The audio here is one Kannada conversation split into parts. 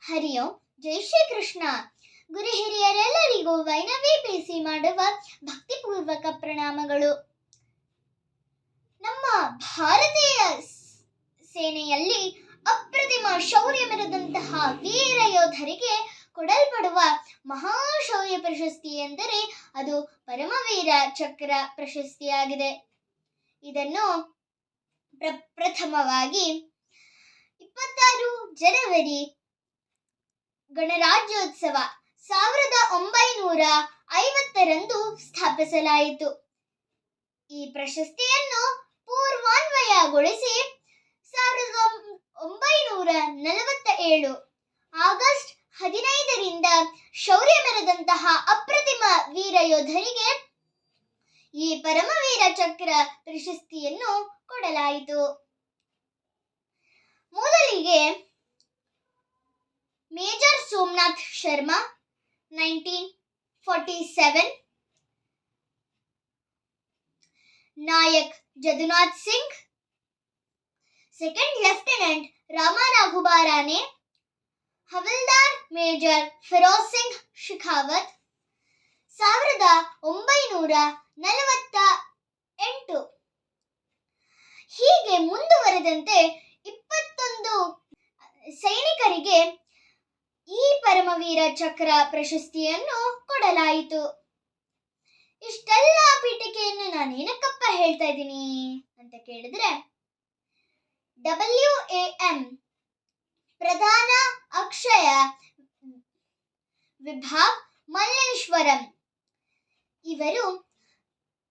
ಹರಿ ಓಂ. ಜೈ ಶ್ರೀ ಕೃಷ್ಣ. ಗುರು ಹಿರಿಯರೆಲ್ಲರಿಗೂ ವೈನವಿ ಪೇಸಿ ಮಾಡುವ ಭಕ್ತಿಪೂರ್ವಕ ಪ್ರಣಾಮಗಳು. ನಮ್ಮ ಭಾರತೀಯ ಸೇನೆಯಲ್ಲಿ ಅಪ್ರತಿಮ ಶೌರ್ಯ ಮೆರೆದಂತಹ ವೀರ ಯೋಧರಿಗೆ ಕೊಡಲ್ಪಡುವ ಮಹಾಶೌರ್ಯ ಪ್ರಶಸ್ತಿ ಎಂದರೆ ಅದು ಪರಮವೀರ ಚಕ್ರ ಪ್ರಶಸ್ತಿಯಾಗಿದೆ. ಇದನ್ನು ಪ್ರಥಮವಾಗಿ 26 ಜನವರಿ ಗಣರಾಜ್ಯೋತ್ಸವ 1950ರಂದು ಸ್ಥಾಪಿಸಲಾಯಿತು. ಈ ಪ್ರಶಸ್ತಿಯನ್ನು ಪೂರ್ವಾನ್ವಯಗೊಳಿಸಿ 1947 ಆಗಸ್ಟ್ 15ರಿಂದ ಶೌರ್ಯ ಮೆರೆದಂತಹ ಅಪ್ರತಿಮ ವೀರ ಯೋಧರಿಗೆ ಈ ಪರಮವೀರ ಚಕ್ರ ಪ್ರಶಸ್ತಿಯನ್ನು ಕೊಡಲಾಯಿತು. ಮೊದಲಿಗೆ major Somnath Sharma 1947, Naik Jadunath Singh, second lieutenant Rama Raghoba Rane, havildar major Firoz Singh Shekhawat 1948. ಹೀಗೆ ಮುಂದುವರೆದಂತೆ 21 ಸೈನಿಕರಿಗೆ ಈ ಪರಮವೀರ ಚಕ್ರ ಪ್ರಶಸ್ತಿಯನ್ನು ಕೊಡಲಾಯಿತು. ಇಷ್ಟೆಲ್ಲ ಪೀಠಿಕೆಯನ್ನು ನಾನು ಏನಕ್ಕಪ್ಪ ಹೇಳ್ತಾ ಇದ್ದೀನಿ ಅಂತ ಕೇಳಿದ್ರೆ, WAM ಪ್ರಧಾನ ಅಕ್ಷಯ ವಿಭಾಗ್ ಮಲ್ಲೇಶ್ವರಂ ಇವರು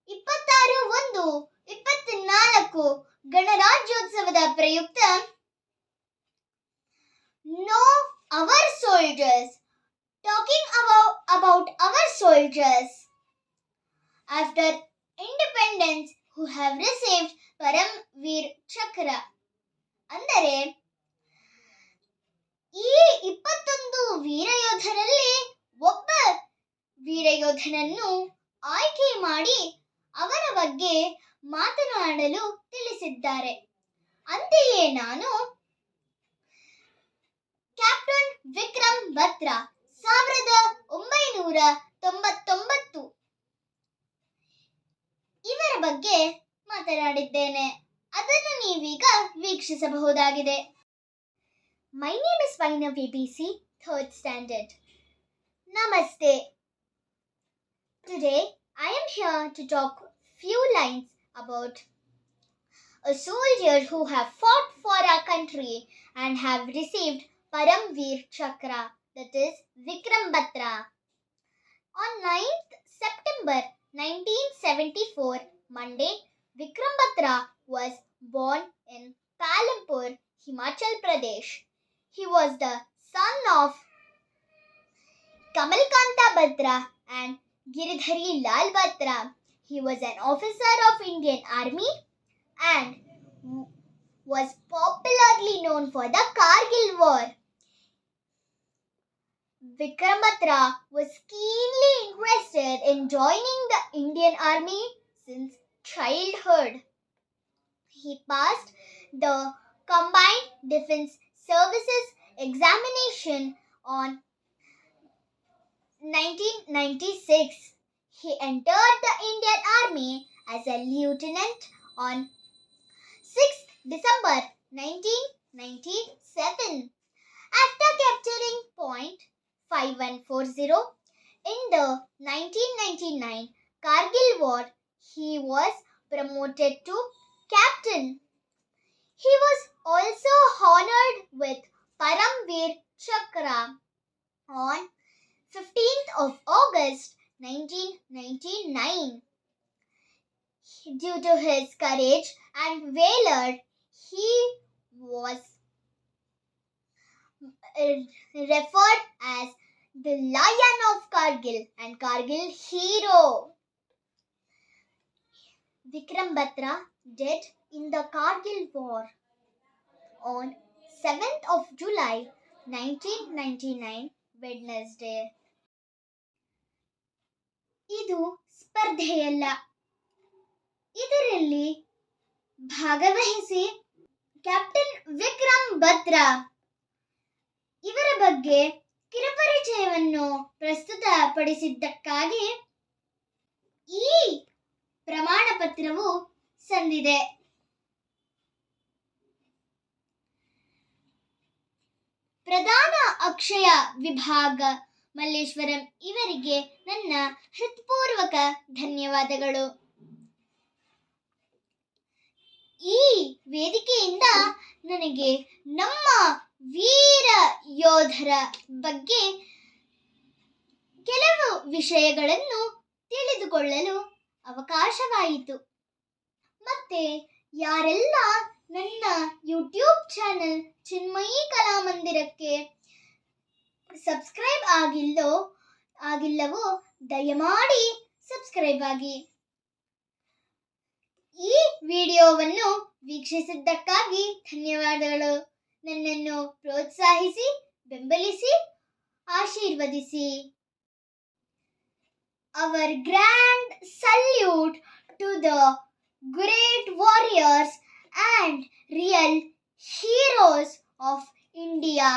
26/1/24 ಗಣರಾಜ್ಯೋತ್ಸವದ ಪ್ರಯುಕ್ತ know our soldiers, talking about our soldiers after independence who have received Param Veer Chakra. ಅಂದರೆ ಈ 21 ವೀರಯೋಧರಲ್ಲಿ ಒಬ್ಬ ವೀರಯೋಧನನ್ನು ಆಯ್ಕೆ ಮಾಡಿ ಅವರ ಬಗ್ಗೆ ಮಾತನಾಡಲು ತಿಳಿಸಿದ್ದಾರೆ. ಅಂತೆಯೇ ನಾನು ಕ್ಯಾಪ್ಟನ್ ವಿಕ್ರಮ್ ಬತ್ರಾ 1999 ಇವರ ಬಗ್ಗೆ ಮಾತನಾಡಿದ್ದೇನೆ. ಅದನ್ನು ನೀವೀಗ ವೀಕ್ಷಿಸಬಹುದಾಗಿದೆ. My name is Vainavi PC, 3rd standard. Namaste. Today I am here to talk few lines about a soldier who have fought for our country and have received Param Veer Chakra, that is Vikram Batra. On 9th September 1974, Monday, Vikram Batra was born in Palampur, Himachal Pradesh. He was the son of Kamalkanta Batra and Giridhari Lal Batra. He was an officer of Indian Army and was popularly known for the Kargil War. Vikram Batra was keenly interested in joining the Indian Army since childhood. He passed the Combined Defense Services examination on 1996. He entered the Indian Army as a lieutenant on 6th December 1997. After capturing Point 5140 in the 1999 Kargil War, he was promoted to captain. He was also honored with Param Veer Chakra on 15th of August 1999. Due to his courage and valor, he was referred as the Lion of Kargil and Kargil Hero. Vikram Batra died in the Kargil War on 7th of July 1999, Wednesday. ಇದು ಸ್ಪರ್ಧೆಯಲ್ಲ. ಇದರಲ್ಲಿ ಭಾಗವಹಿಸಿ ಕ್ಯಾಪ್ಟನ್ ವಿಕ್ರಮ್ ಬತ್ರಾ ಇವರ ಬಗ್ಗೆ ಬಗ್ಗೆ ಕಿರುಪರಿಚಯವನ್ನು ಪ್ರಸ್ತುತಪಡಿಸಿದ್ದಕ್ಕಾಗಿ ಈ ಪ್ರಮಾಣ ಪತ್ರವು ಸಂದಿದೆ. ಪ್ರಧಾನ ಅಕ್ಷಯ ವಿಭಾಗ ಮಲ್ಲೇಶ್ವರಂ ಇವರಿಗೆ ನನ್ನ ಹೃತ್ಪೂರ್ವಕ ಧನ್ಯವಾದಗಳು. ಈ ವೇದಿಕೆಯಿಂದ ನನಗೆ ನಮ್ಮ ವೀರ ಯೋಧರ ಬಗ್ಗೆ ಕೆಲವು ವಿಷಯಗಳನ್ನು ತಿಳಿದುಕೊಳ್ಳಲು ಅವಕಾಶವಾಯಿತು. ಮತ್ತೆ ಯಾರೆಲ್ಲ ನನ್ನ ಯೂಟ್ಯೂಬ್ ಚಾನೆಲ್ ಚಿನ್ಮಯಿ ಕಲಾಮಂದಿರಕ್ಕೆ ಸಬ್ಸ್ಕ್ರೈಬ್ ಆಗಿಲ್ಲವೋ ದಯಮಾಡಿ ಸಬ್ಸ್ಕ್ರೈಬ್ ಆಗಿ. ಈ ವಿಡಿಯೋವನ್ನು ವೀಕ್ಷಿಸಿದ್ದಕ್ಕಾಗಿ ಧನ್ಯವಾದಗಳು. ನನ್ನನ್ನು ಪ್ರೋತ್ಸಾಹಿಸಿ, ಬೆಂಬಲಿಸಿ, ಆಶೀರ್ವದಿಸಿ. Our grand salute to the great warriors and real heroes of India.